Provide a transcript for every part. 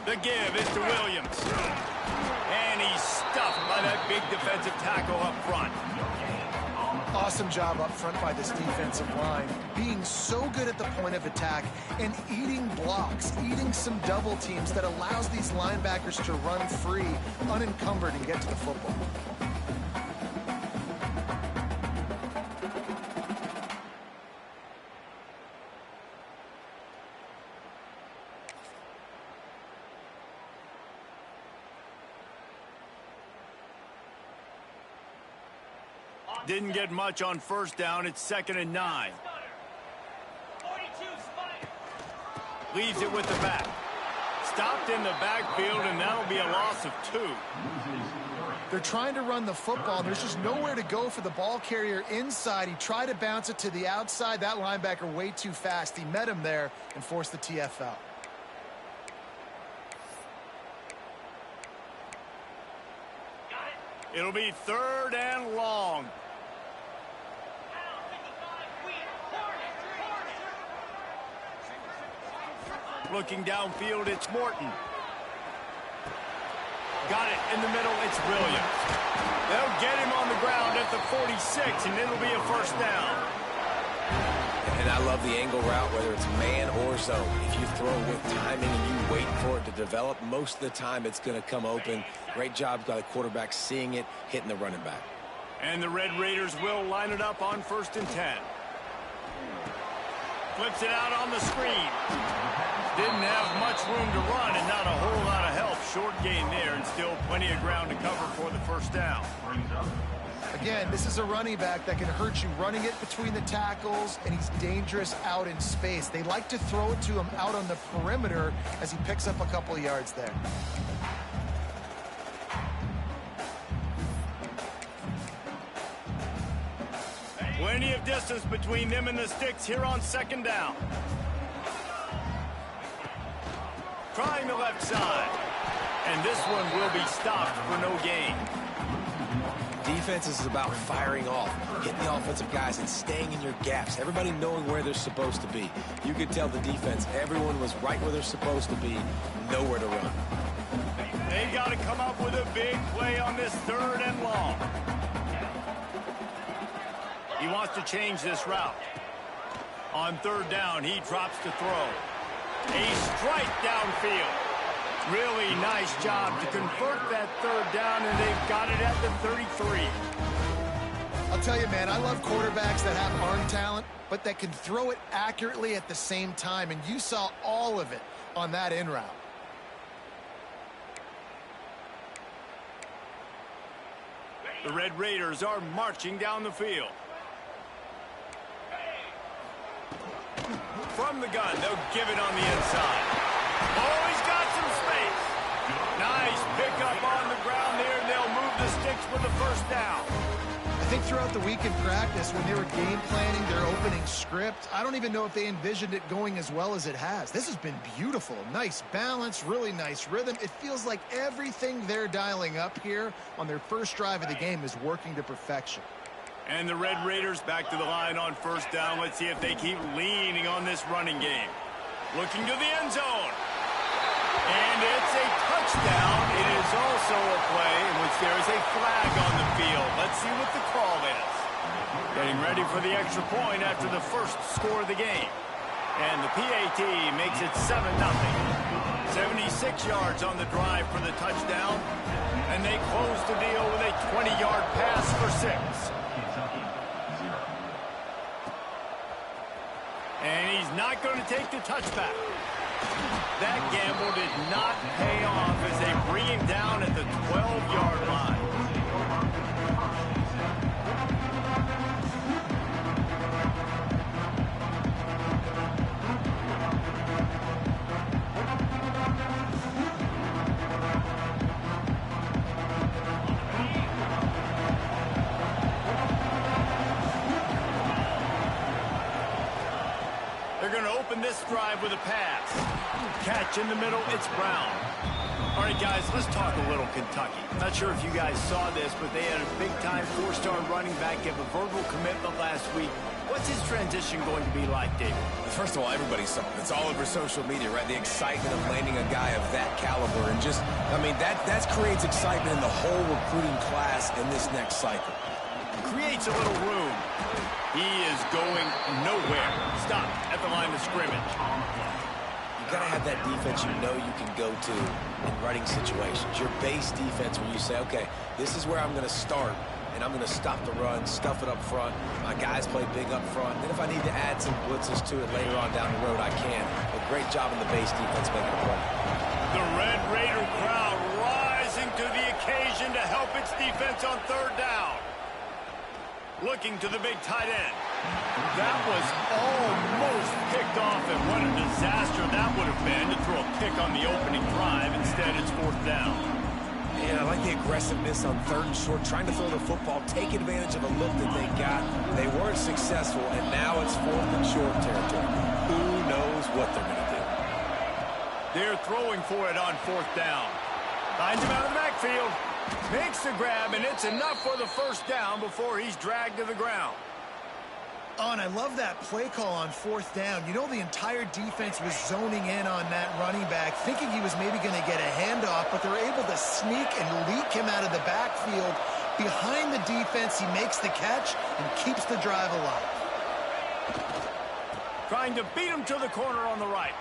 The give is to Williams. And he's stuffed by that big defensive tackle up front. Awesome job up front by this defensive line, being so good at the point of attack and eating blocks, eating some double teams that allows these linebackers to run free, unencumbered, and get to the football. Didn't get much on first down. It's 2nd and 9. Leaves it with the back. Stopped in the backfield, and that'll be a loss of 2. They're trying to run the football. There's just nowhere to go for the ball carrier inside. He tried to bounce it to the outside. That linebacker way too fast. He met him there and forced the TFL. It'll be 3rd and long. Looking downfield, it's Morton. Got it in the middle, it's Williams. They'll get him on the ground at the 46, and it'll be a first down. And I love the angle route, whether it's man or zone. If you throw with timing and you wait for it to develop, most of the time it's going to come open. Great job by the quarterback seeing it, hitting the running back. And the Red Raiders will line it up on 1st and 10. Flips it out on the screen. Didn't have much room to run and not a whole lot of help. Short gain there and still plenty of ground to cover for the first down. Again, this is a running back that can hurt you running it between the tackles, and he's dangerous out in space. They like to throw it to him out on the perimeter as he picks up a couple of yards there. Plenty of distance between them and the sticks here on 2nd down. Trying the left side. And this one will be stopped for no gain. Defense is about firing off, hitting the offensive guys and staying in your gaps. Everybody knowing where they're supposed to be. You could tell the defense, everyone was right where they're supposed to be, nowhere to run. They got to come up with a big play on this 3rd and long. He wants to change this route. On 3rd down, he drops to throw. A strike downfield. Really nice job to convert that 3rd down, and they've got it at the 33. I'll tell you, man, I love quarterbacks that have arm talent, but that can throw it accurately at the same time, and you saw all of it on that in route. The Red Raiders are marching down the field. From the gun, they'll give it on the inside. Oh, he's got some space. Nice pickup on the ground there, and they'll move the sticks for the first down. I think throughout the week in practice, when they were game planning their opening script, I don't even know if they envisioned it going as well as it has. This has been beautiful. Nice balance, really nice rhythm. It feels like everything they're dialing up here on their first drive of the game is working to perfection. And the Red Raiders back to the line on 1st down. Let's see if they keep leaning on this running game. Looking to the end zone. And it's a touchdown. It is also a play in which there is a flag on the field. Let's see what the call is. Getting ready for the extra point after the first score of the game. And the PAT makes it 7-0. 76 yards on the drive for the touchdown. And they close the deal with a 20-yard pass for 6. And he's not going to take the touchback. That gamble did not pay off as they bring him down at the 12-yard line. They're going to open this drive with a pass. Catch in the middle, it's Brown. All right, guys, let's talk a little Kentucky. Not sure if you guys saw this, but they had a big-time 4-star running back give a verbal commitment last week. What's his transition going to be like, David? First of all, everybody saw it. It's all over social media, right? The excitement of landing a guy of that caliber. Just, I mean, that creates excitement in the whole recruiting class in this next cycle. Creates a little room. He is going nowhere. Stop at the line of scrimmage. You got to have that defense you know you can go to in running situations. Your base defense where you say, okay, this is where I'm going to start, and I'm going to stop the run, stuff it up front. My guys play big up front. Then if I need to add some blitzes to it later on down the road, I can. But great job in the base defense making a play. The Red Raider crowd rising to the occasion to help its defense on third down. Looking to the big tight end. That was almost picked off, and what a disaster that would have been to throw a pick on the opening drive. Instead, it's fourth down. Yeah, I like the aggressiveness on third and short, trying to throw the football, take advantage of a look that they got. They weren't successful, and now it's fourth and short territory. Who knows what they're going to do? They're throwing for it on fourth down. Finds him out of the backfield. Makes the grab, and it's enough for the first down before he's dragged to the ground. Oh, and I love that play call on fourth down. You know, the entire defense was zoning in on that running back, thinking he was maybe going to get a handoff, but they're able to sneak and leak him out of the backfield. Behind the defense, he makes the catch and keeps the drive alive. Trying to beat him to the corner on the right.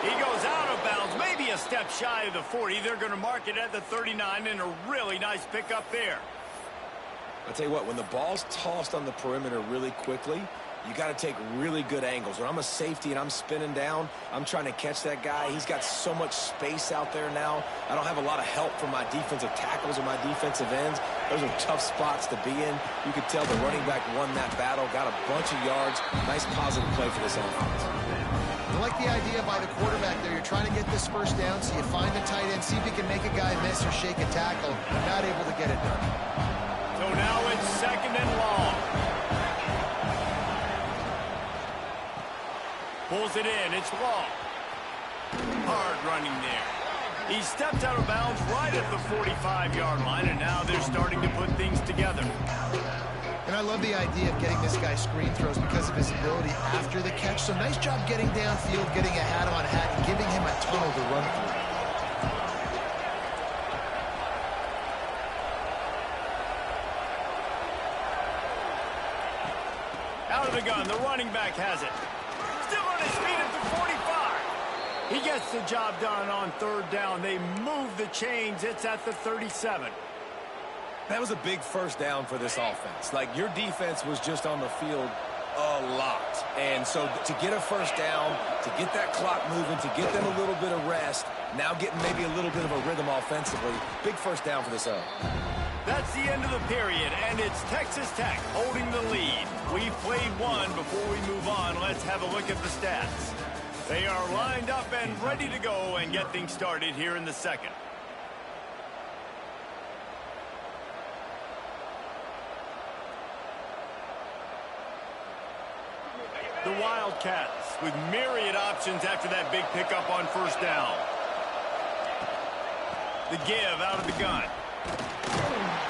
He goes out of bounds, maybe a step shy of the 40. They're going to mark it at the 39, and a really nice pickup there. I'll tell you what, when the ball's tossed on the perimeter really quickly, you got to take really good angles. When I'm a safety and I'm spinning down, I'm trying to catch that guy. He's got so much space out there now. I don't have a lot of help from my defensive tackles or my defensive ends. Those are tough spots to be in. You could tell the running back won that battle, got a bunch of yards. Nice positive play for this offense. I like the idea by the quarterback there. You're trying to get this first down, so you find the tight end, see if you can make a guy miss or shake a tackle. Not able to get it done. So now it's second and long. Pulls it in. It's long. Hard running there. He stepped out of bounds right at the 45-yard line, and now they're starting to put things together. And I love the idea of getting this guy screen throws because of his ability after the catch. So nice job getting downfield, getting a hat-on-hat, and giving him a tunnel to run through. Out of the gun, the running back has it. Still on his feet at the 45. He gets the job done on third down. They move the chains. It's at the 37. That was a big first down for this offense. Like, your defense was just on the field a lot. And so to get a first down, to get that clock moving, to get them a little bit of rest, now getting maybe a little bit of a rhythm offensively, big first down for this up. That's the end of the period, and it's Texas Tech holding the lead. We've played one. Before we move on, let's have a look at the stats. They are lined up and ready to go and get things started here in the second. The Wildcats with myriad options after that big pickup on first down. The give out of the gun.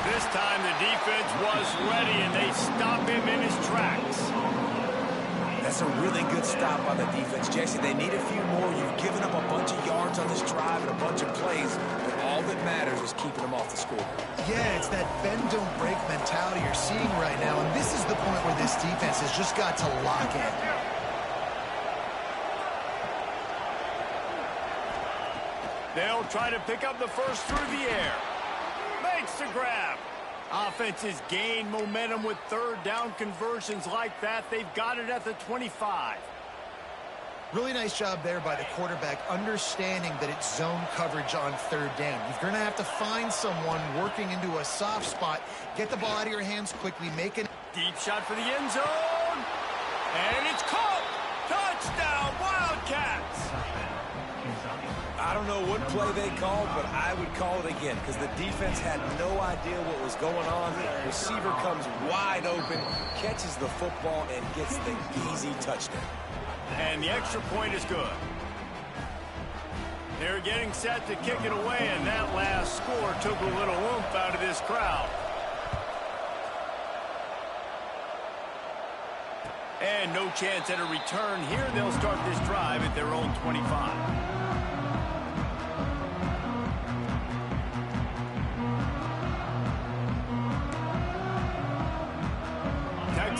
This time the defense was ready, and they stop him in his tracks. That's a really good stop by the defense, Jesse. They need a few more. You've given up a bunch of yards on this drive and a bunch of plays, but all that matters is keeping them off the scoreboard. Yeah, it's that bend, don't break mentality you're seeing right now, and this is the point where this defense has just got to lock in. They'll try to pick up the first through the air. Makes the grab. Offenses gain momentum with third down conversions like that. They've got it at the 25. Really nice job there by the quarterback, understanding that it's zone coverage on third down. You're going to have to find someone working into a soft spot, get the ball out of your hands quickly, make it. Deep shot for the end zone. And it's caught. Touchdown, Wildcats. I don't know what play they called, but I would call it again because the defense had no idea what was going on. Receiver comes wide open, catches the football, and gets the easy touchdown. And the extra point is good. They're getting set to kick it away, and that last score took a little oomph out of this crowd. And no chance at a return here. They'll start this drive at their own 25.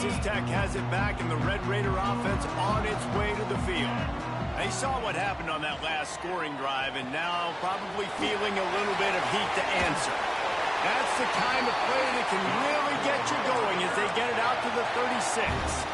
Texas Tech has it back, and the Red Raider offense on its way to the field. They saw what happened on that last scoring drive, and now probably feeling a little bit of heat to answer. That's the kind of play that can really get you going as they get it out to the 36.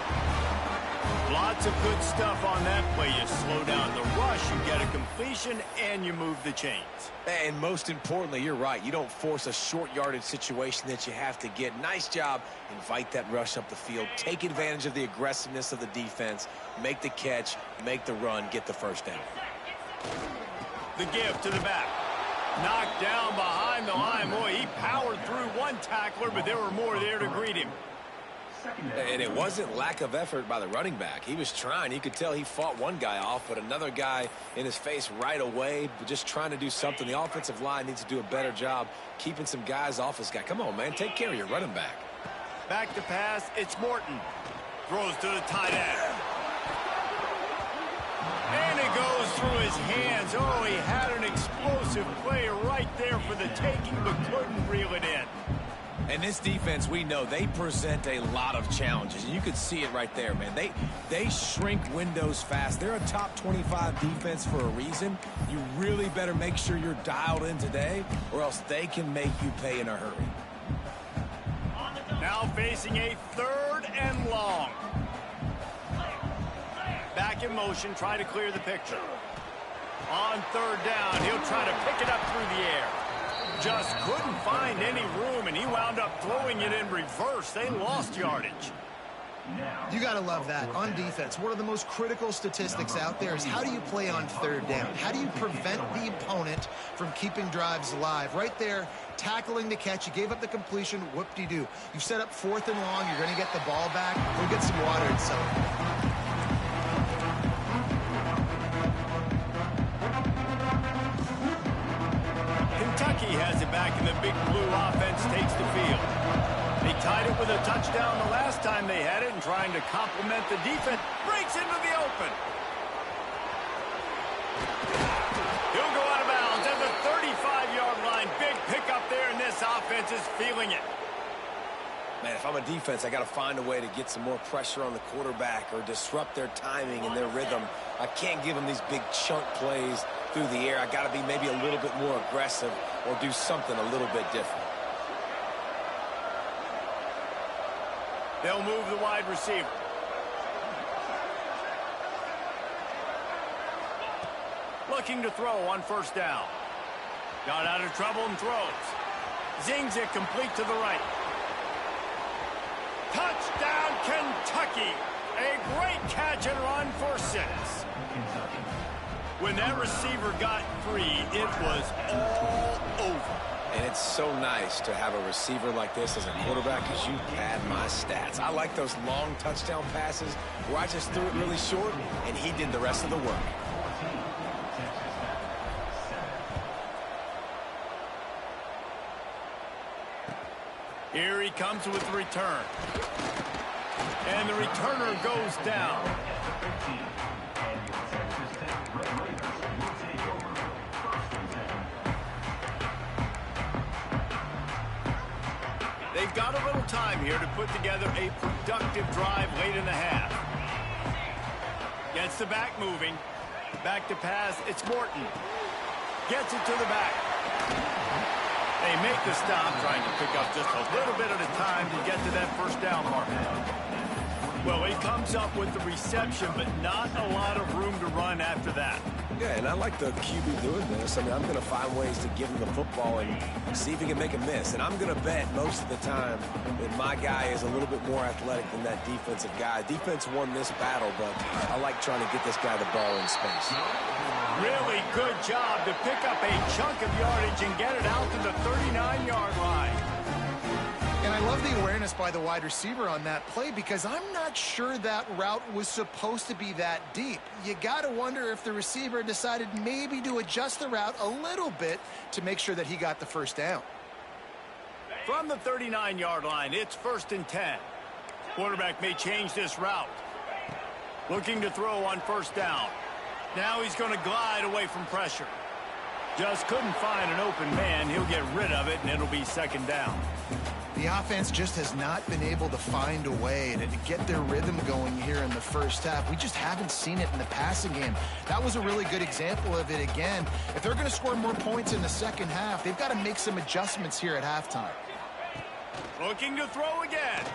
Lots of good stuff on that play. You slow down the rush, you get a completion, and you move the chains. And most importantly, you're right. You don't force a short yardage situation that you have to get. Nice job. Invite that rush up the field. Take advantage of the aggressiveness of the defense. Make the catch, make the run, get the first down. The give to the back. Knocked down behind the line. Boy, he powered through one tackler, but there were more there to greet him. And it wasn't lack of effort by the running back. He was trying. You could tell he fought one guy off, but another guy in his face right away, just trying to do something. The offensive line needs to do a better job keeping some guys off this guy. Come on, man. Take care of your running back. Back to pass. It's Morton. Throws to the tight end. And it goes through his hands. Oh, he had an explosive play right there for the taking, but couldn't reel it in. And this defense, we know, they present a lot of challenges. And you could see it right there, man. They shrink windows fast. They're a top 25 defense for a reason. You really better make sure you're dialed in today, or else they can make you pay in a hurry. Now facing a 3rd and long. Back in motion, try to clear the picture. On 3rd down, he'll try to pick it up through the air. Just couldn't find any room, and he wound up throwing it in reverse. They lost yardage. You got to love that. On defense, one of the most critical statistics out there is how do you play on 3rd down? How do you prevent the opponent from keeping drives alive? Right there, tackling the catch. You gave up the completion. Whoop-de-doo. You set up 4th and long. You're going to get the ball back. Go get some water and celebrate. Kentucky has it back, and the big blue offense takes the field. They tied it with a touchdown the last time they had it, and trying to complement the defense, breaks into the open. He'll go out of bounds at the 35-yard line. Big pickup there, and this offense is feeling it. Man, if I'm a defense, I got to find a way to get some more pressure on the quarterback or disrupt their timing and their rhythm. I can't give them these big chunk plays through the air. I got to be maybe a little bit more aggressive or do something a little bit different. They'll move the wide receiver. Looking to throw on 1st down. Got out of trouble and throws. Zings it complete to the right. Touchdown, Kentucky. A great catch and run for 6. When that receiver got free, it was all over. And it's so nice to have a receiver like this as a quarterback because you pad my stats. I like those long touchdown passes where I just threw it really short and he did the rest of the work. Here he comes with the return. And the returner goes down. They've got a little time here to put together a productive drive late in the half. Gets the back moving. Back to pass. It's Morton. Gets it to the back. They make the stop, trying to pick up just a little bit at a time to get to that 1st down mark. Well, he comes up with the reception, but not a lot of room to run after that. Yeah, and I like the QB doing this. I mean, I'm going to find ways to give him the football and see if he can make a miss. And I'm going to bet most of the time that my guy is a little bit more athletic than that defensive guy. Defense won this battle, but I like trying to get this guy the ball in space. Really good job to pick up a chunk of yardage and get it out to the 39-yard line. And I love the awareness by the wide receiver on that play because I'm not sure that route was supposed to be that deep. You got to wonder if the receiver decided maybe to adjust the route a little bit to make sure that he got the 1st down. From the 39-yard line, it's 1st and 10. Quarterback may change this route. Looking to throw on 1st down. Now he's going to glide away from pressure. Just couldn't find an open man. He'll get rid of it, and it'll be 2nd down. The offense just has not been able to find a way to get their rhythm going here in the first half. We just haven't seen it in the passing game. That was a really good example of it again. If they're going to score more points in the second half, they've got to make some adjustments here at halftime. Looking to throw again.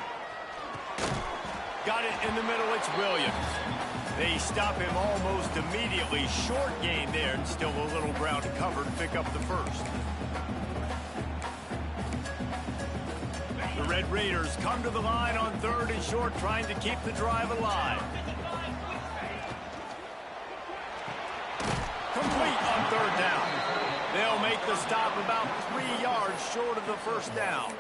Got it in the middle. It's Williams. They stop him almost immediately. Short gain there, and still a little ground to cover to pick up the first. The Red Raiders come to the line on 3rd and short, trying to keep the drive alive. Complete on 3rd down. They'll make the stop about 3 yards short of the first down.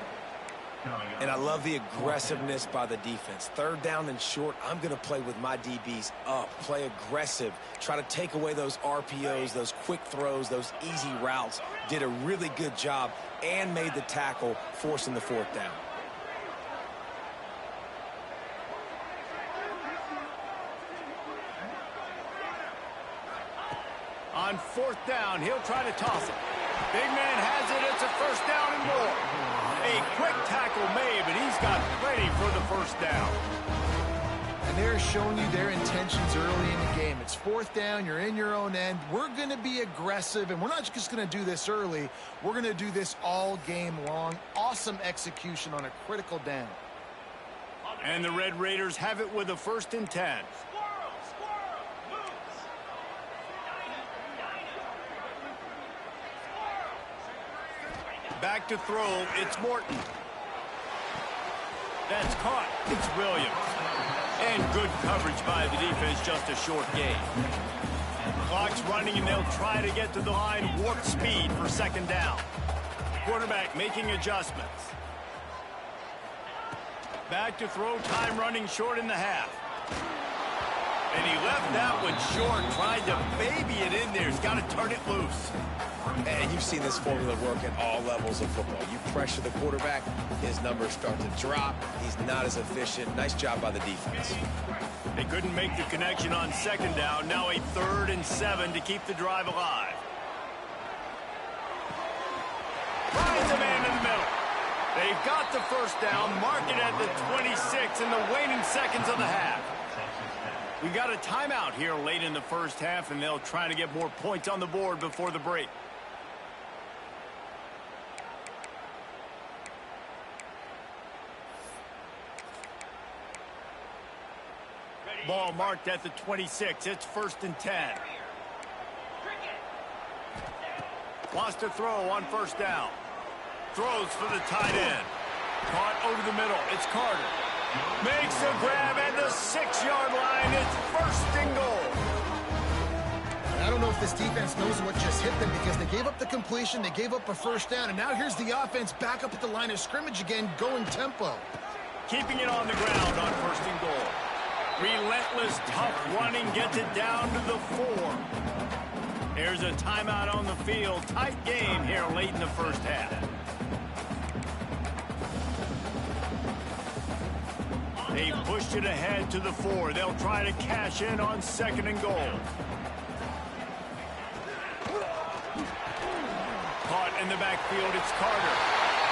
And I love the aggressiveness by the defense. 3rd down and short, I'm going to play with my DBs up, play aggressive, try to take away those RPOs, those quick throws, those easy routes. Did a really good job and made the tackle, forcing the 4th down. On 4th down, he'll try to toss it. Big man has it. It's a first down and more. A quick tackle made, but he's got plenty for the first down. And they're showing you their intentions early in the game. It's 4th down. You're in your own end. We're going to be aggressive, and we're not just going to do this early. We're going to do this all game long. Awesome execution on a critical down. And the Red Raiders have it with a 1st and 10. Back to throw, it's Morton. That's caught, it's Williams. And good coverage by the defense, just a short gain. Clock's running, and they'll try to get to the line, warp speed for 2nd down. Quarterback making adjustments. Back to throw, time running short in the half. And he left that one short, tried to baby it in there. He's got to turn it loose. And you've seen this formula work at all levels of football. You pressure the quarterback, his numbers start to drop. He's not as efficient. Nice job by the defense. They couldn't make the connection on 2nd down. Now a 3rd and 7 to keep the drive alive. Finds a man in the middle. They've got the first down, mark it at the 26 in the waning seconds of the half. We got a timeout here late in the first half, and they'll try to get more points on the board before the break. Ball marked at the 26. It's 1st and 10. Wants to throw on 1st down. Throws for the tight end. Caught over the middle. It's Carter. Makes a grab at the 6-yard line. It's 1st and goal. I don't know if this defense knows what just hit them, because they gave up the completion, they gave up a 1st down, and now here's the offense back up at the line of scrimmage again, going tempo. Keeping it on the ground on 1st and goal. Relentless, tough running gets it down to the 4. There's a timeout on the field. Tight game here late in the first half. They pushed it ahead to the 4. They'll try to cash in on 2nd and goal. Caught in the backfield, it's Carter.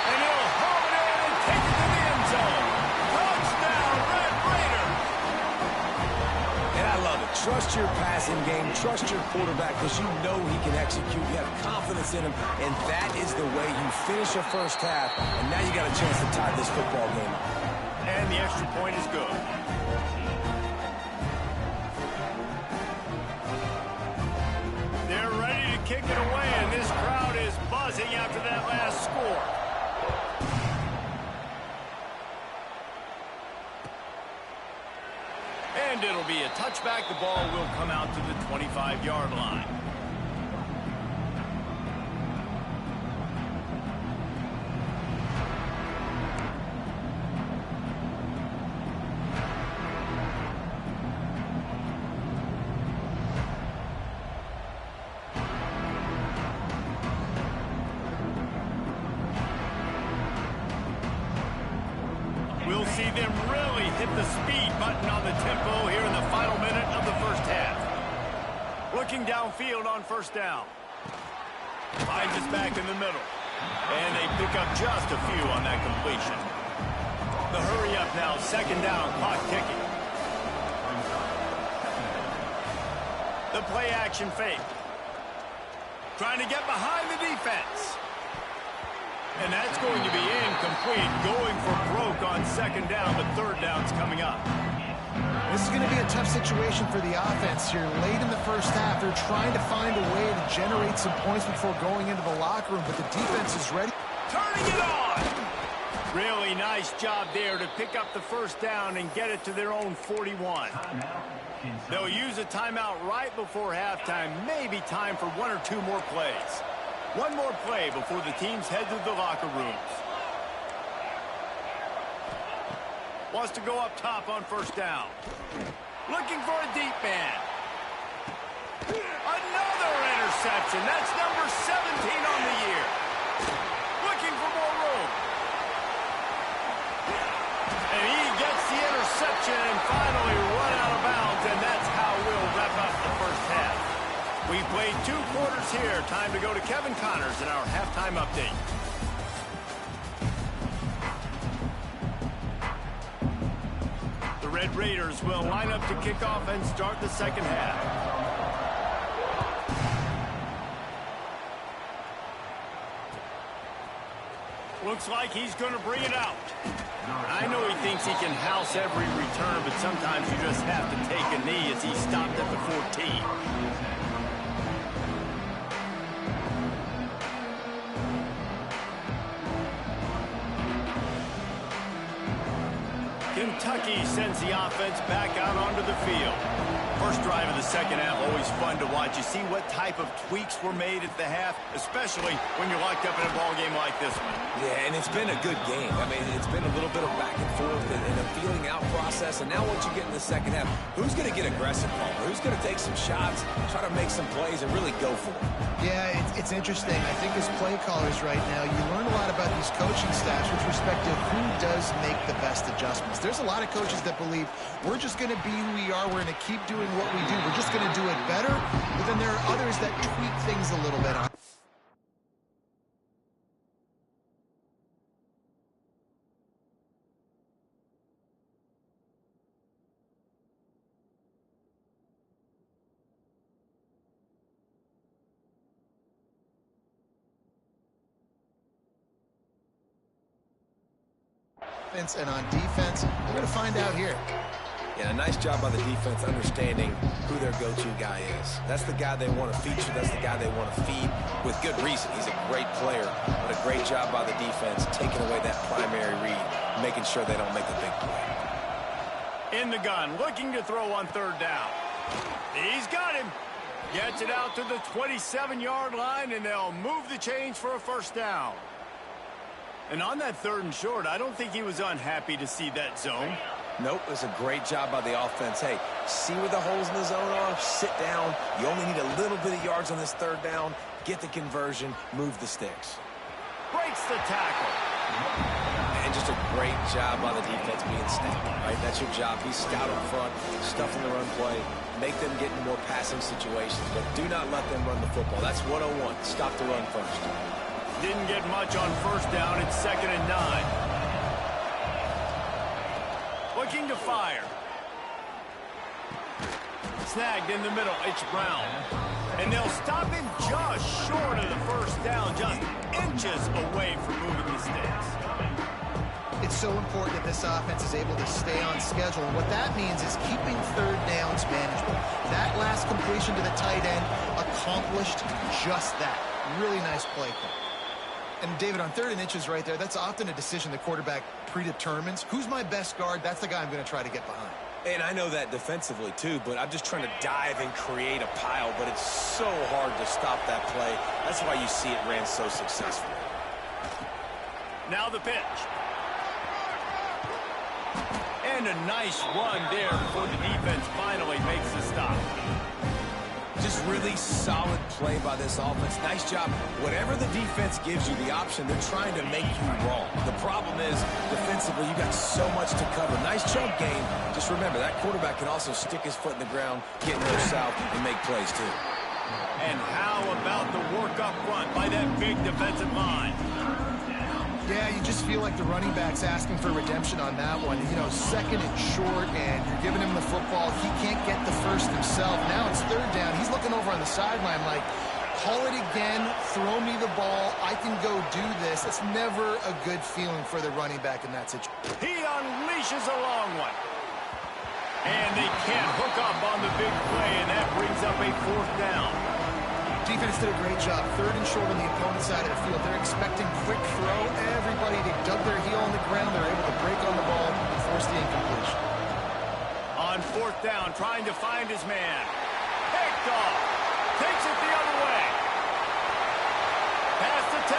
And he'll haul it in and take it to the end zone. Touchdown, Red Raiders! And I love it. Trust your passing game. Trust your quarterback, because you know he can execute. You have confidence in him, and that is the way you finish a first half. And now you got a chance to tie this football game up. And the extra point is good. They're ready to kick it away, and this crowd is buzzing after that last score. And it'll be a touchback. The ball will come out to the 25-yard line. We'll see them really hit the speed button on the tempo here in the final minute of the first half. Looking downfield on 1st down. Finds us back in the middle. And they pick up just a few on that completion. The hurry up now, second down, clock ticking. The play action fake. Trying to get behind the defense. And that's going to be incomplete. Going for broke on second down, but third down's coming up. This is going to be a tough situation for the offense here. Late in the first half, they're trying to find a way to generate some points before going into the locker room, but the defense is ready. Turning it on! Really nice job there to pick up the first down and get it to their own 41. They'll use a timeout right before halftime. Maybe time for one or two more plays. One more play before the teams head to the locker rooms. Wants to go up top on first down. Looking for a deep man. Another interception. That's number 17 on the year. Looking for more room. And he gets the interception and finally run out of bounds, and that's how we'll wrap up the first half. We played 2 quarters here. Time to go to Kevin Connors in our halftime update. The Red Raiders will line up to kick off and start the second half. Looks like he's going to bring it out. I know he thinks he can house every return, but sometimes you just have to take a knee as he stopped at the 14. Kentucky sends the offense back out onto the field. First drive of the second half, always fun to watch. You see what type of tweaks were made at the half, especially when you're locked up in a ball game like this one. Yeah, and it's been a good game. I mean, it's been a little bit of back and forth and a feeling out process. And now once you get in the second half, who's going to get aggressive, Palmer? Who's going to take some shots, try to make some plays, and really go for it? Yeah, it's interesting. I think as play callers right now, you learn a lot about these coaching staffs with respect to who does make the best adjustments. There's a lot of coaches that believe we're just going to be who we are. We're going to keep doing what we do. We're just going to do it better. But then there are others that tweak things a little bit. And on defense, we're going to find out here. Yeah, a nice job by the defense understanding who their go-to guy is. That's the guy they want to feature. That's the guy they want to feed with good reason. He's a great player, but a great job by the defense taking away that primary read, making sure they don't make a big play. In the gun, looking to throw on third down. He's got him. Gets it out to the 27-yard line, and they'll move the chains for a first down. And on that third and short, I don't think he was unhappy to see that zone. Nope, it was a great job by the offense. Hey, see where the holes in the zone are, sit down. You only need a little bit of yards on this third down. Get the conversion, move the sticks. Breaks the tackle. And just a great job by the defense being stout, right? That's your job. Be stout up front, stuff in the run play, make them get in more passing situations, but do not let them run the football. That's 101. Stop the run first. Didn't get much on first down. It's 2nd and 9. Looking to fire. Snagged in the middle. It's Brown. And they'll stop him just short of the first down, just inches away from moving the sticks. It's so important that this offense is able to stay on schedule. And what that means is keeping third downs manageable. That last completion to the tight end accomplished just that. Really nice play call. And, David, on 3rd and inches right there, that's often a decision the quarterback predetermines. Who's my best guard? That's the guy I'm going to try to get behind. And I know that defensively, too, but I'm just trying to dive and create a pile, but it's so hard to stop that play. That's why you see it ran so successfully. Now the pitch. And a nice run there before the defense finally makes the stop. Just really solid play by this offense. Nice job. Whatever the defense gives you the option, they're trying to make you wrong. The problem is, defensively, you got so much to cover. Nice chunk game. Just remember, that quarterback can also stick his foot in the ground, get north-south, and make plays, too. And how about the work up out front by that big defensive line. Yeah, you just feel like the running back's asking for redemption on that one. You know, second and short, and you're giving him the football. He can't get the first himself. Now it's third down. He's looking over on the sideline like, call it again, throw me the ball, I can go do this. It's never a good feeling for the running back in that situation. He unleashes a long one. And they can't hook up on the big play, and that brings up a fourth down. Defense did a great job. Third and short on the opponent's side of the field. They're expecting quick throw. Everybody, they dug their heel on the ground. They're able to break on the ball and force the incompletion. On fourth down, trying to find his man. Picked off. Takes it the other way. Past the 10.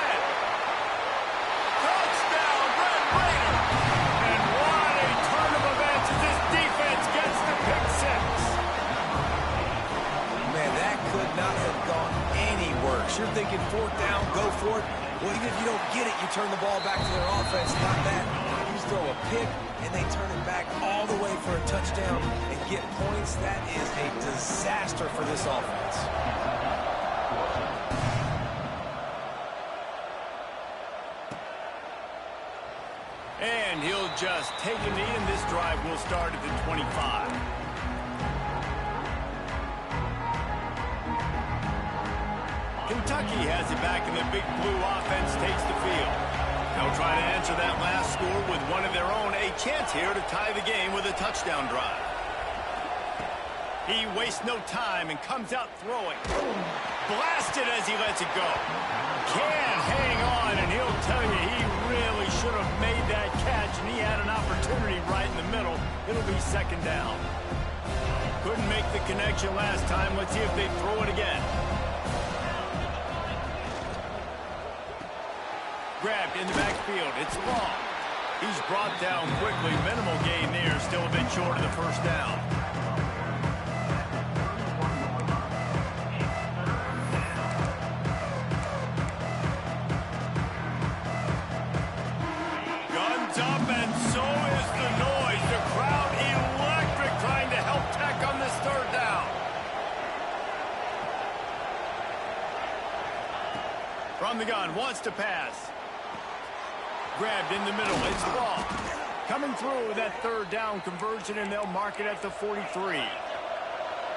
Touchdown, Red Raider. And what a turn of events as this defense gets the pick six. Man, that could not have gone any worse. You're thinking fourth down, go for it. Well, even if you don't get it, you turn the ball back to their offense. Not that. You throw a pick, and they turn it back all the way for a touchdown and get points. That is a disaster for this offense. And he'll just take a knee, and this drive will start at the 25. Kentucky has it back, and the Big Blue offense takes the field. They'll try to answer that last score with one of their own. A chance here to tie the game with a touchdown drive. He wastes no time and comes out throwing. Blasted as he lets it go. Can't hang on, and he'll tell you he really should have made that catch, and he had an opportunity right in the middle. It'll be second down. Couldn't make the connection last time. Let's see if they throw it again. Grabbed in the backfield. It's long. He's brought down quickly. Minimal gain there. Still a bit short of the first down. Guns up, and so is the noise. The crowd electric, trying to help Tech on this third down. From the gun, wants to pass. Grabbed in the middle. It's long. Coming through with that third down conversion, and they'll mark it at the 43.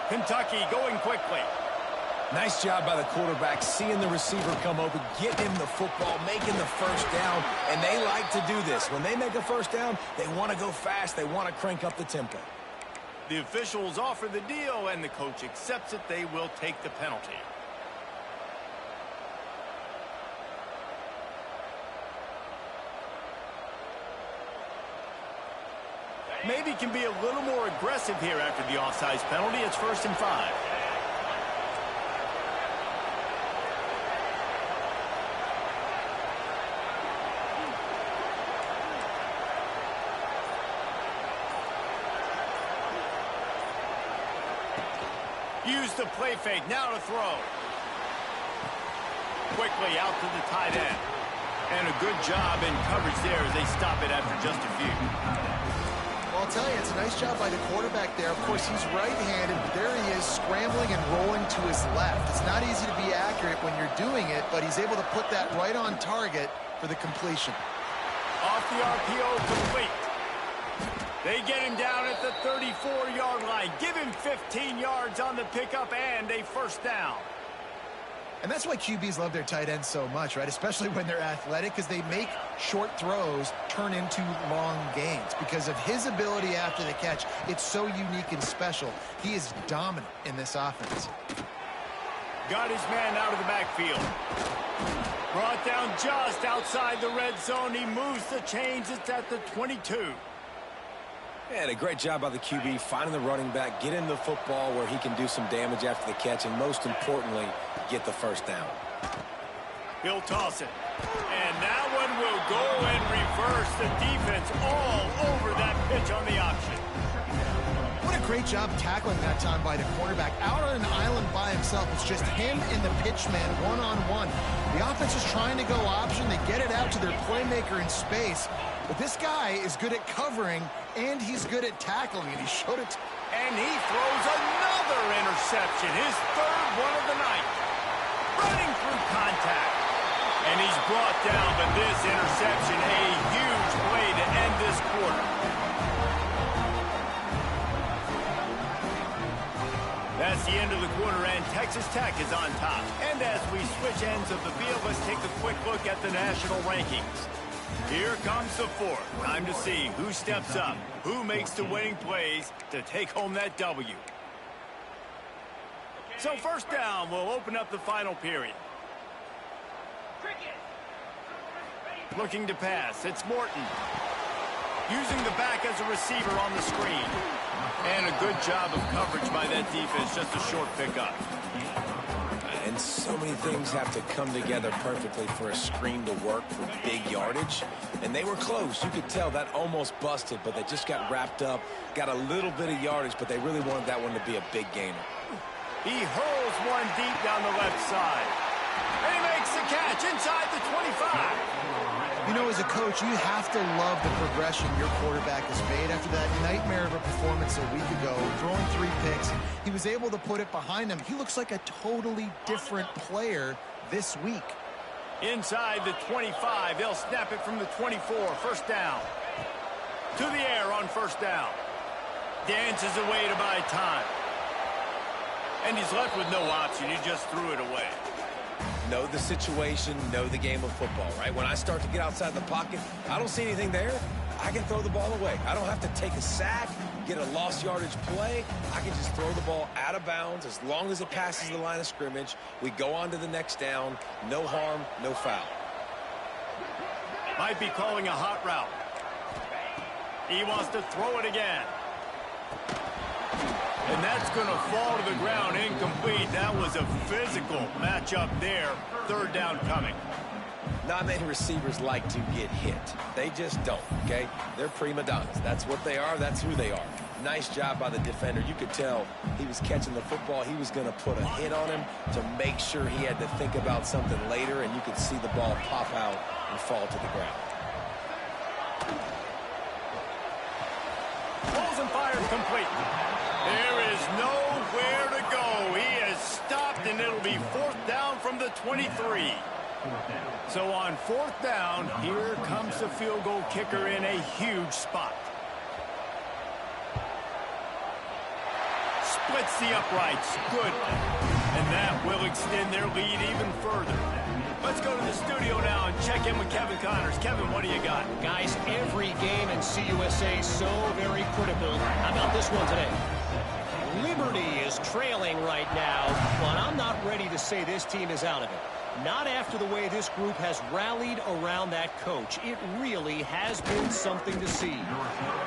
Kentucky going quickly. Nice job by the quarterback, seeing the receiver come open, getting him the football, making the first down, and they like to do this. When they make a first down, they want to go fast. They want to crank up the tempo. The officials offer the deal, and the coach accepts it. They will take the penalty. Maybe can be a little more aggressive here after the offsides penalty. It's 1st and 5. Use the play fake. Now to throw. Quickly out to the tight end. And a good job in coverage there as they stop it after just a few. Well, I'll tell you, it's a nice job by the quarterback there. Of course, he's right-handed, but there he is scrambling and rolling to his left. It's not easy to be accurate when you're doing it, but he's able to put that right on target for the completion. Off the RPO, complete. They get him down at the 34-yard line. Give him 15 yards on the pickup and a first down. And that's why QBs love their tight ends so much, right? Especially when they're athletic, because they make short throws turn into long gains. Because of his ability after the catch, it's so unique and special. He is dominant in this offense. Got his man out of the backfield. Brought down just outside the red zone. He moves the chains. It's at the 22. And a great job by the QB, finding the running back, getting the football where he can do some damage after the catch, and most importantly, get the first down. He'll toss it. And that one will go in reverse. The defense all over that pitch on the option. What a great job tackling that time by the cornerback. Out on an island by himself. It's just him and the pitch man one-on-one. The offense is trying to go option. They get it out to their playmaker in space. But this guy is good at covering, and he's good at tackling, and he showed it. And he throws another interception, his third one of the night. Running through contact. brought down, but this interception, a huge play to end this quarter. That's the end of the quarter, and Texas Tech is on top. And as we switch ends of the field, let's take a quick look at the national rankings. Here comes the fourth. Time to see who steps up, who makes the winning plays to take home that W. So first down, we'll open up the final period. Looking to pass, it's Morton. Using the back as a receiver on the screen. And a good job of coverage by that defense, just a short pickup. And so many things have to come together perfectly for a screen to work for big yardage. And they were close. You could tell that almost busted, but they just got wrapped up, got a little bit of yardage, but they really wanted that one to be a big gainer. He hurls one deep down the left side. And he makes the catch inside the 25. You know, as a coach, you have to love the progression your quarterback has made after that nightmare of a performance a week ago, throwing 3 picks. He was able to put it behind him. He looks like a totally different player this week. Inside the 25, they'll snap it from the 24, first down. To the air on first down. Dances away to buy time. And he's left with no option. He just threw it away. Know the situation, know the game of football, right? When I start to get outside the pocket, I don't see anything there. I can throw the ball away. I don't have to take a sack, get a lost yardage play. I can just throw the ball out of bounds as long as it passes the line of scrimmage. We go on to the next down. No harm, no foul. Might be calling a hot route. He wants to throw it again. And that's going to fall to the ground incomplete. That was a physical matchup there. Third down coming. Not many receivers like to get hit. They just don't, okay? They're prima donnas. That's what they are. That's who they are. Nice job by the defender. You could tell he was catching the football. He was going to put a hit on him to make sure he had to think about something later, and you could see the ball pop out and fall to the ground. Pulls and fires complete. There is nowhere to go. He is stopped, and it'll be fourth down from the 23. So on fourth down, here comes the field goal kicker in a huge spot. Splits the uprights. Good. And that will extend their lead even further. Let's go to the studio now and check in with Kevin Connors. Kevin, what do you got? Guys, every game in CUSA is so very critical. How about this one today? Liberty is trailing right now, but I'm not ready to say this team is out of it. Not after the way this group has rallied around that coach. It really has been something to see.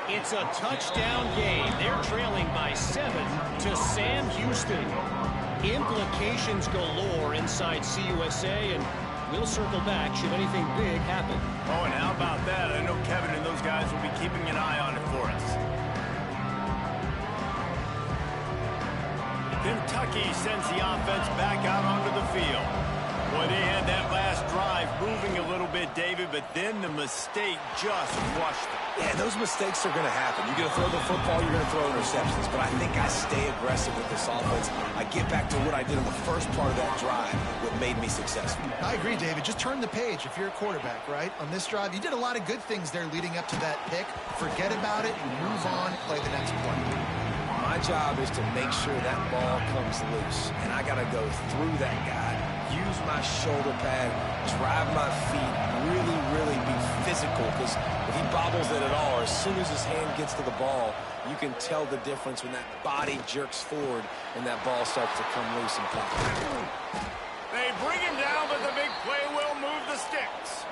It's a touchdown game. They're trailing by 7 to Sam Houston. Implications galore inside CUSA, and we'll circle back should anything big happen. Oh, and how about that? I know Kevin and those guys will be keeping an eye on it for us. Kentucky sends the offense back out onto the field. Boy, they had that last drive moving a little bit, David, but then the mistake just crushed them. Yeah, those mistakes are going to happen. You're going to throw the football, you're going to throw interceptions. But I think I stay aggressive with this offense. I get back to what I did in the first part of that drive, what made me successful. I agree, David. Just turn the page if you're a quarterback, right? On this drive, you did a lot of good things there leading up to that pick. Forget about it, move on, play the next play. My job is to make sure that ball comes loose, and I got to go through that guy, use my shoulder pad, drive my feet, really be physical, because if he bobbles it at all, or as soon as his hand gets to the ball, you can tell the difference when that body jerks forward and that ball starts to come loose and pop. They bring him down, but the big play will move the sticks.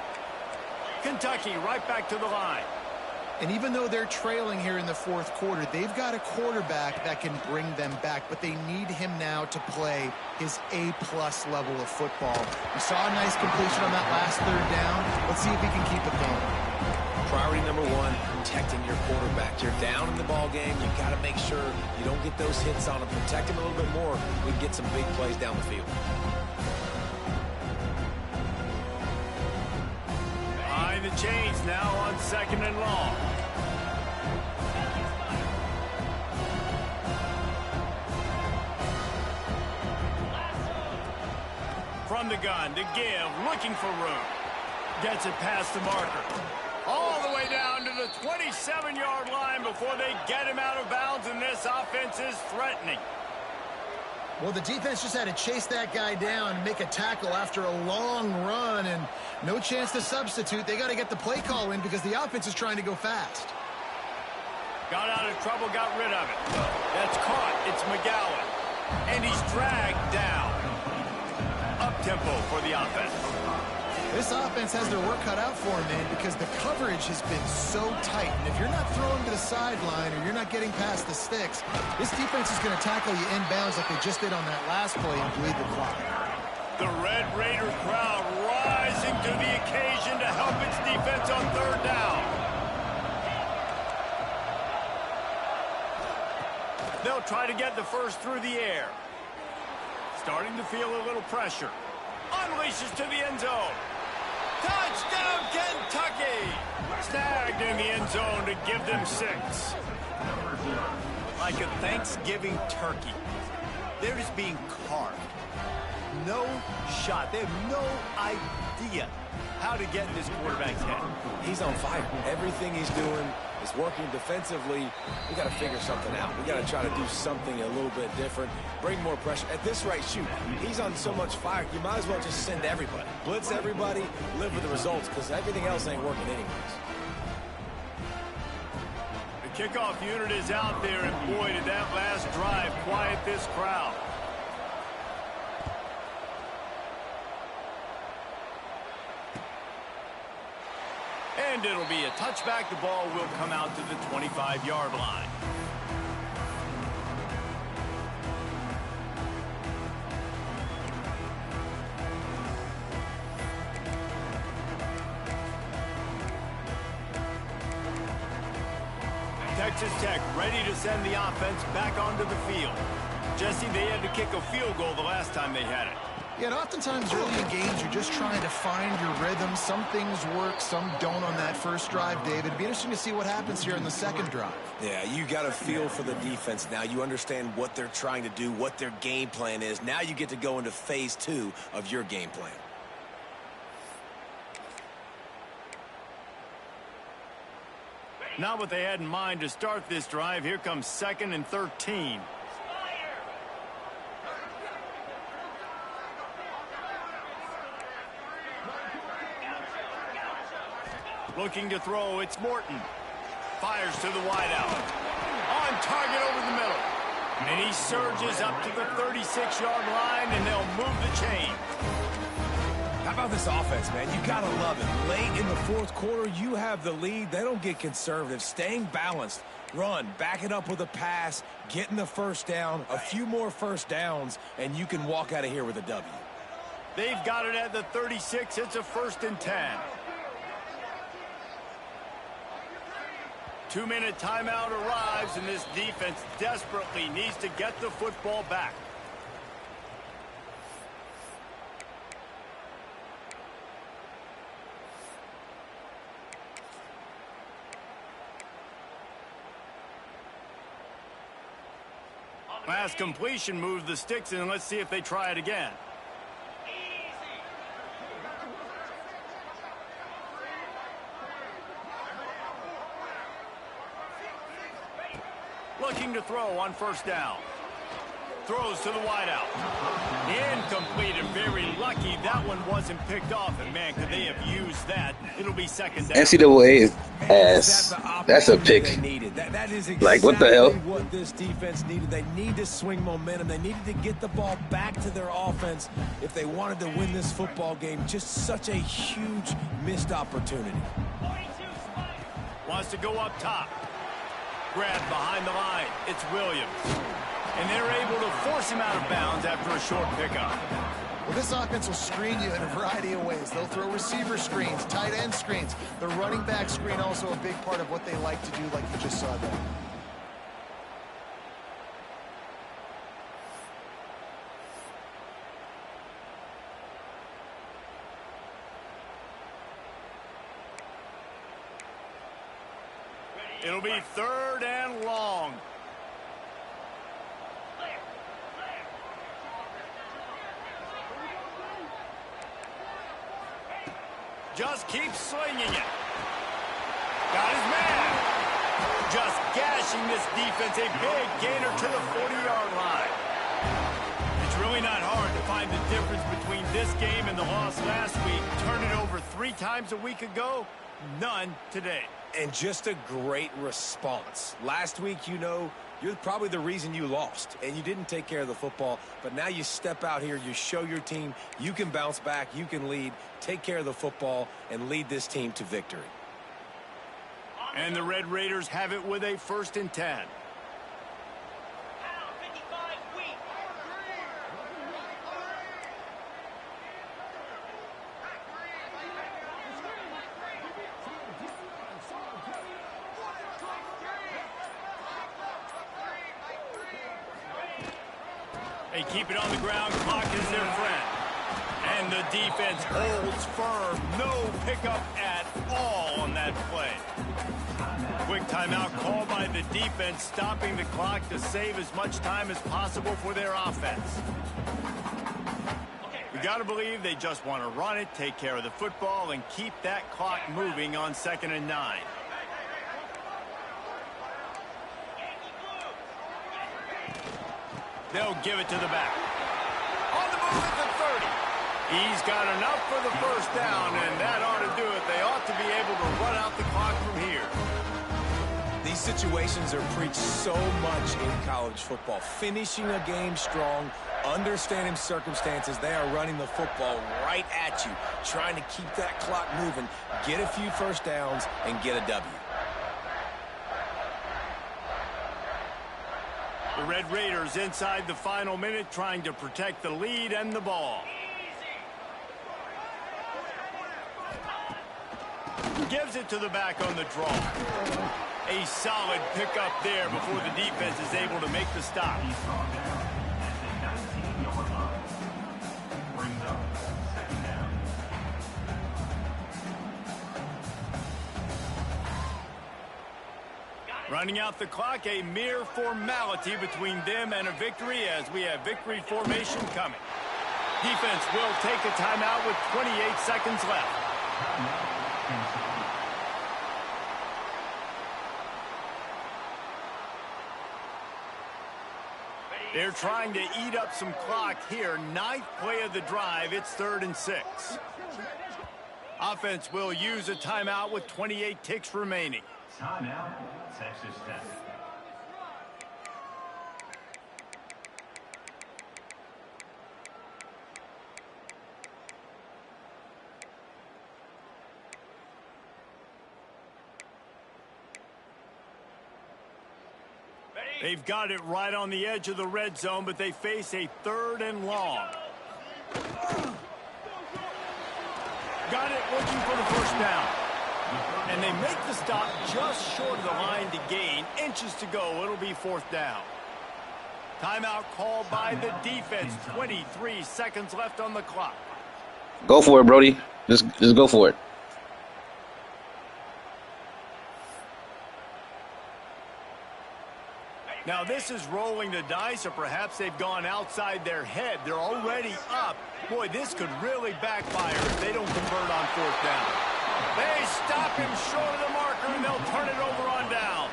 Kentucky right back to the line. And even though they're trailing here in the fourth quarter, they've got a quarterback that can bring them back, but they need him now to play his A-plus level of football. We saw a nice completion on that last third down. Let's see if he can keep it going. Priority number one, protecting your quarterback. You're down in the ball game. You got to make sure you don't get those hits on him. Protect him a little bit more. We can get some big plays down the field. Behind the chains now on second and long. From the gun to give, looking for room. Gets it past the marker. All the way down to the 27-yard line before they get him out of bounds, and this offense is threatening. Well, the defense just had to chase that guy down and make a tackle after a long run, and no chance to substitute. They got to get the play call in because the offense is trying to go fast. Got out of trouble, got rid of it. That's caught. It's McGowan. And he's dragged down. Up-tempo for the offense. This offense has their work cut out for them, man, because the coverage has been so tight. And if you're not throwing to the sideline or you're not getting past the sticks, this defense is going to tackle you inbounds like they just did on that last play and bleed the clock. The Red Raider crowd rising to the occasion to help its defense on third down. They'll try to get the first through the air. Starting to feel a little pressure. Unleashes to the end zone. Touchdown, Kentucky! Snagged in the end zone to give them 6. Like a Thanksgiving turkey. They're just being carved. No shot. They have no idea how to get in this quarterback's head. He's on fire. Everything he's doing is working defensively. We got to figure something out. We got to try to do something a little bit different. Bring more pressure. At this rate, shoot, he's on so much fire, you might as well just send everybody. Blitz everybody, live with the results, because everything else ain't working anyways. The kickoff unit is out there, and boy, did that last drive quiet this crowd. And it'll be a touchback. The ball will come out to the 25-yard line. Texas Tech ready to send the offense back onto the field. Jesse, they had to kick a field goal the last time they had it. Yeah, and oftentimes early in games, you're just trying to find your rhythm. Some things work, some don't on that first drive, David. It'd be interesting to see what happens here in the second drive. Yeah, you got a feel for the defense now. You understand what they're trying to do, what their game plan is. Now you get to go into phase 2 of your game plan. Not what they had in mind to start this drive. Here comes 2nd and 13. Looking to throw, it's Morton. Fires to the wideout. On target over the middle. And he surges up to the 36-yard line, and they'll move the chain. How about this offense, man? You got to love it. Late in the fourth quarter, you have the lead. They don't get conservative. Staying balanced. Run, back it up with a pass, getting the first down, a few more first downs, and you can walk out of here with a W. They've got it at the 36. It's a 1st and 10. 2-minute timeout arrives, and this defense desperately needs to get the football back. Last completion moves the sticks, and let's see if they try it again. Looking to throw on 1st down. Throws to the wideout. Incomplete, and very lucky that one wasn't picked off. And, man, could they have used that? It'll be 2nd down. NCAA is ass. That's a pick. That is exactly like, what the hell? What this defense needed. They need to swing momentum. They needed to get the ball back to their offense if they wanted to win this football game. Just such a huge missed opportunity. Wants to go up top. Grabbed behind the line. It's Williams. And they're able to force him out of bounds after a short pickup. Well, this offense will screen you in a variety of ways. They'll throw receiver screens, tight end screens. The running back screen also a big part of what they like to do, like you just saw there. It'll be 3rd and long. Just keeps slinging it. Got his man. Just gashing this defense. A big gainer to the 40-yard line. It's really not hard to find the difference between this game and the loss last week. Turn it over 3 times a week ago. None today. And just a great response. Last week, you know, you're probably the reason you lost, and you didn't take care of the football. But now you step out here, you show your team you can bounce back, you can lead, take care of the football, and lead this team to victory. And the Red Raiders have it with a 1st and 10. They keep it on the ground. Clock is their friend. And the defense holds firm. No pickup at all on that play. Quick timeout called by the defense, stopping the clock to save as much time as possible for their offense. We got to believe they just want to run it, take care of the football, and keep that clock moving on 2nd and 9. They'll give it to the back. On the move at the 30. He's got enough for the 1st down, and that ought to do it. They ought to be able to run out the clock from here. These situations are preached so much in college football. Finishing a game strong, understanding circumstances. They are running the football right at you, trying to keep that clock moving, get a few 1st downs, and get a W. The Red Raiders inside the final minute trying to protect the lead and the ball. Gives it to the back on the draw. A solid pickup there before the defense is able to make the stop. Running out the clock, a mere formality between them and a victory as we have victory formation coming. Defense will take a timeout with 28 seconds left. They're trying to eat up some clock here. 9th play of the drive. It's 3rd and 6. Offense will use a timeout with 28 ticks remaining. Timeout, Texas Tech. They've got it right on the edge of the red zone, but they face a 3rd and long. Got it looking for the 1st down. And they make the stop just short of the line to gain. Inches to go. It'll be 4th down. Timeout called by the defense. 23 seconds left on the clock. Go for it, Brody. Just go for it. Now this is rolling the dice, or perhaps they've gone outside their head. They're already up. Boy, this could really backfire if they don't convert on 4th down. They stop him short of the marker, and they'll turn it over on downs.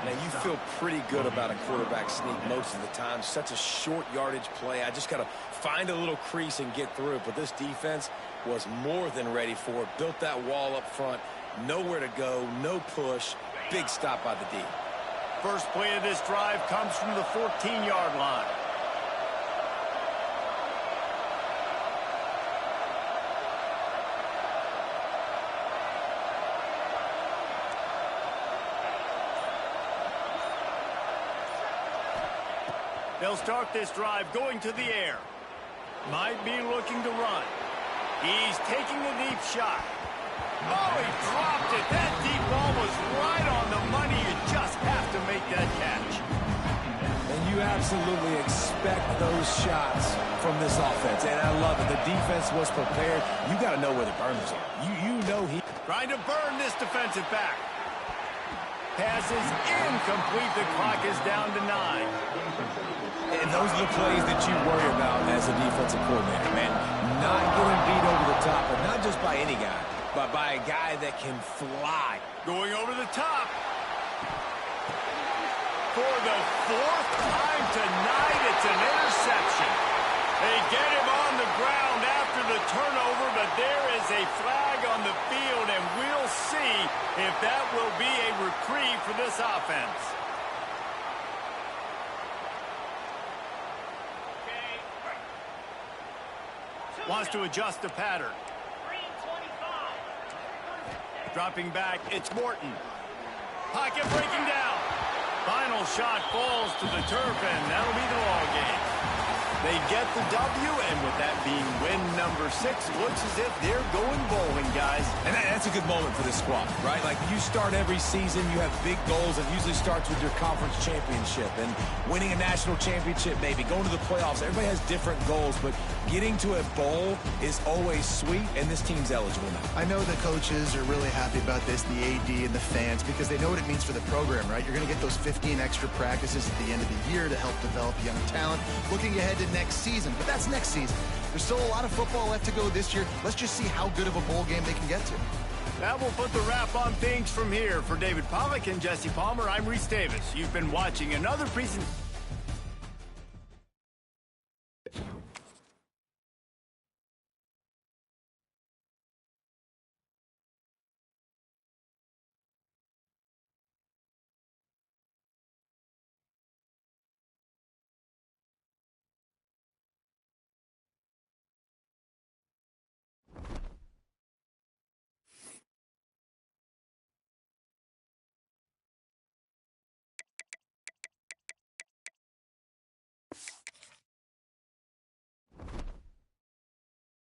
Now, you feel pretty good about a quarterback sneak most of the time. Such a short yardage play. I just got to find a little crease and get through it. But this defense was more than ready for it. Built that wall up front. Nowhere to go. No push. Big stop by the D. First play of this drive comes from the 14-yard line. They'll start this drive going to the air. Might be looking to run. He's taking a deep shot. Oh, he dropped it. That deep ball was right on the money. You just have to make that catch. And you absolutely expect those shots from this offense. And I love it. The defense was prepared. You got to know where the burners are. You know he... Trying to burn this defensive back. Pass is incomplete. The clock is down to 9. And those are the plays that you worry about as a defensive coordinator, man. Not getting beat over the top, but not just by any but by a guy that can fly. Going over the top. For the fourth time tonight, it's an interception. They get him on the ground after the turnover, but there is a flag on the field, and we'll see if that will be a reprieve for this offense. Wants to adjust the pattern. Dropping back, it's Morton. Pocket breaking down. Final shot falls to the turf, and that'll be the ball game. They get the W, and with that being win number 6, looks as if they're going bowling, guys. And that's a good moment for this squad, right? Like, you start every season, you have big goals, and usually starts with your conference championship and winning a national championship, maybe going to the playoffs. Everybody has different goals, but getting to a bowl is always sweet, and this team's eligible now. I know the coaches are really happy about this, the AD and the fans, because they know what it means for the program, right? You're going to get those 15 extra practices at the end of the year to help develop young talent. Looking ahead to next season, but that's next season. There's still a lot of football left to go this year. Let's just see how good of a bowl game they can get to. That will put the wrap on things from here. For David Pollack and Jesse Palmer, I'm Reese Davis. You've been watching another presentation.